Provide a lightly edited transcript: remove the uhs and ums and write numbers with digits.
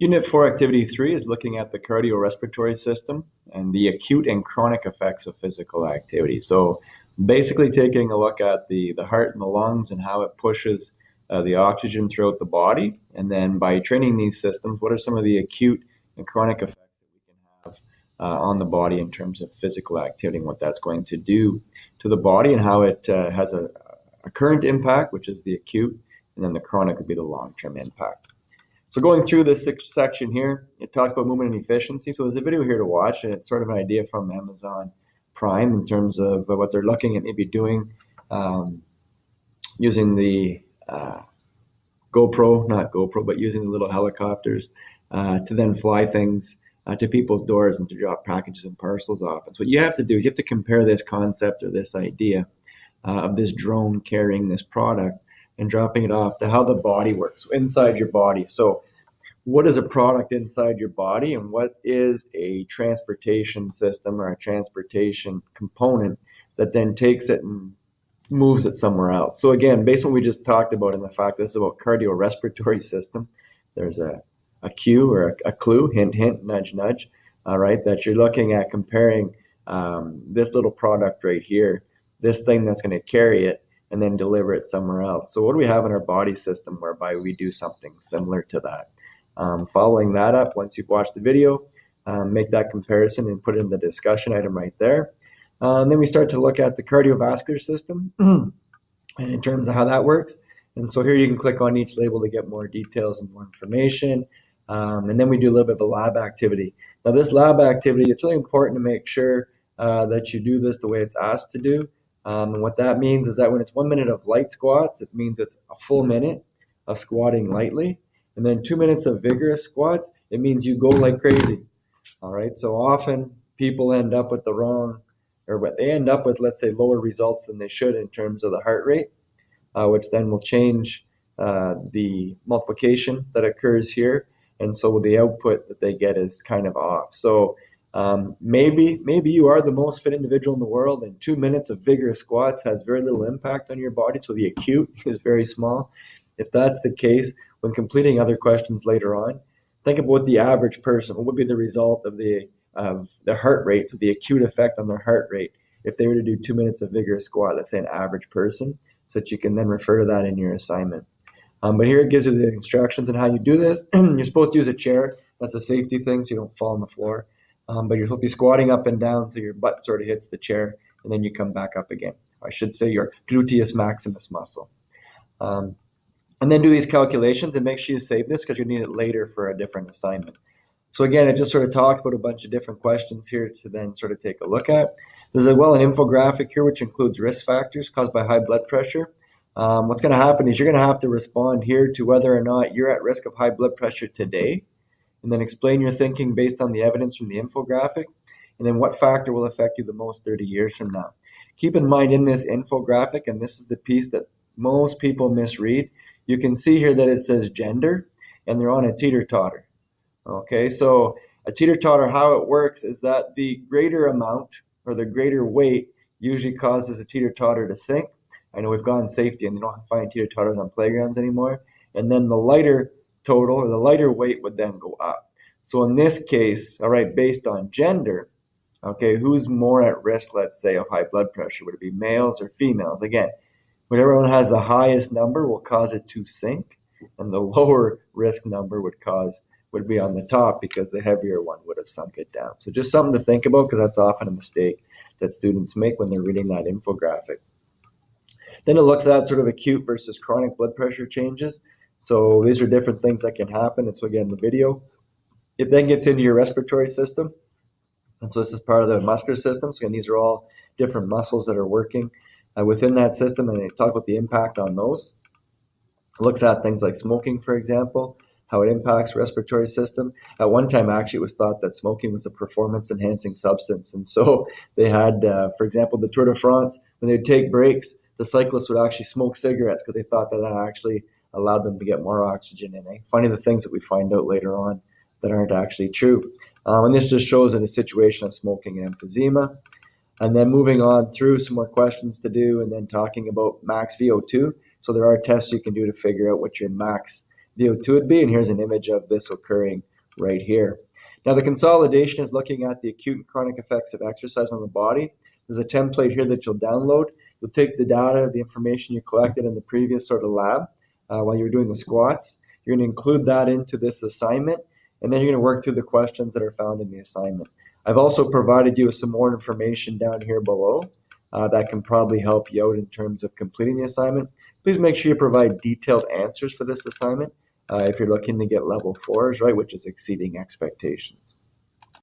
Unit 4, Activity 3 is looking at the cardiorespiratory system and the acute and chronic effects of physical activity. So basically taking a look at the heart and the lungs and how it pushes the oxygen throughout the body. And then by training these systems, what are some of the acute and chronic effects that we can have on the body in terms of physical activity and what that's going to do to the body and how it has a current impact, which is the acute, and then the chronic would be the long-term impact. So going through this section here, it talks about movement and efficiency. So there's a video here to watch, and it's sort of an idea from Amazon Prime in terms of what they're looking at maybe doing using the but using the little helicopters to then fly things to people's doors and to drop packages and parcels off. And so what you have to do is you have to compare this concept or this idea of this drone carrying this product and dropping it off to how the body works inside your body. So what is a product inside your body and what is a transportation system or a transportation component that then takes it and moves it somewhere else? So again, based on what we just talked about and the fact this is about cardiorespiratory system, there's a cue or a clue, hint, hint, nudge, nudge, right, that you're looking at comparing this little product right here, this thing that's going to carry it, and then deliver it somewhere else. So what do we have in our body system whereby we do something similar to that? Following that up, once you've watched the video, make that comparison and put it in the discussion item right there. Then we start to look at the cardiovascular system and in terms of how that works. And so here you can click on each label to get more details and more information. And then we do a little bit of a lab activity. Now this lab activity, it's really important to make sure that you do this the way it's asked to do. And what that means is that when it's 1 minute of light squats, it means it's a full minute of squatting lightly. And then 2 minutes of vigorous squats, it means you go like crazy. All right. So often people end up with let's say, lower results than they should in terms of the heart rate, which then will change the multiplication that occurs here. And so the output that they get is kind of off. So maybe you are the most fit individual in the world and 2 minutes of vigorous squats has very little impact on your body. So the acute is very small. If that's the case, when completing other questions later on, think about the average person. What would be the result of the heart rate, so the acute effect on their heart rate, if they were to do 2 minutes of vigorous squat, let's say an average person, so that you can then refer to that in your assignment. But here it gives you the instructions on how you do this. You're supposed to use a chair. That's a safety thing so you don't fall on the floor. But you're supposed to be squatting up and down until your butt sort of hits the chair, and then you come back up again. I should say your gluteus maximus muscle. And then do these calculations and make sure you save this because you need it later for a different assignment. So again, it just sort of talks about a bunch of different questions here to then sort of take a look at. There's as well an infographic here which includes risk factors caused by high blood pressure. What's going to happen is you're going to have to respond here to whether or not you're at risk of high blood pressure today, and then explain your thinking based on the evidence from the infographic, and then what factor will affect you the most 30 years from now. Keep in mind in this infographic, and this is the piece that most people misread, you can see here that it says gender, and they're on a teeter-totter. Okay, so a teeter-totter, how it works is that the greater amount or the greater weight usually causes a teeter-totter to sink. I know we've gone safety and you don't find teeter-totters on playgrounds anymore. And then the lighter total or the lighter weight would then go up. So in this case, all right, based on gender, okay, who's more at risk, let's say, of high blood pressure? Would it be males or females? Again, whatever one has the highest number will cause it to sink, and the lower risk number would be on the top because the heavier one would have sunk it down. So just something to think about because that's often a mistake that students make when they're reading that infographic. Then it looks at sort of acute versus chronic blood pressure changes. So these are different things that can happen. And so again, the video, it then gets into your respiratory system. And so this is part of the muscular system. So again, these are all different muscles that are working within that system, and they talk about the impact on those. It looks at things like smoking, for example, how it impacts respiratory system. At one time, actually, it was thought that smoking was a performance-enhancing substance. And so they had, for example, the Tour de France, when they'd take breaks, the cyclists would actually smoke cigarettes because they thought that actually allowed them to get more oxygen in. Funny the things that we find out later on that aren't actually true. And this just shows in a situation of smoking and emphysema. And then moving on through some more questions to do and then talking about max VO2. So there are tests you can do to figure out what your max VO2 would be, and here's an image of this occurring right here. Now the consolidation is looking at the acute and chronic effects of exercise on the body. There's a template here that you'll download. You'll take the data, the information you collected in the previous sort of lab while you were doing the squats. You're going to include that into this assignment, and then you're going to work through the questions that are found in the assignment. I've also provided you with some more information down here below that can probably help you out in terms of completing the assignment. Please make sure you provide detailed answers for this assignment if you're looking to get level 4s, right, which is exceeding expectations.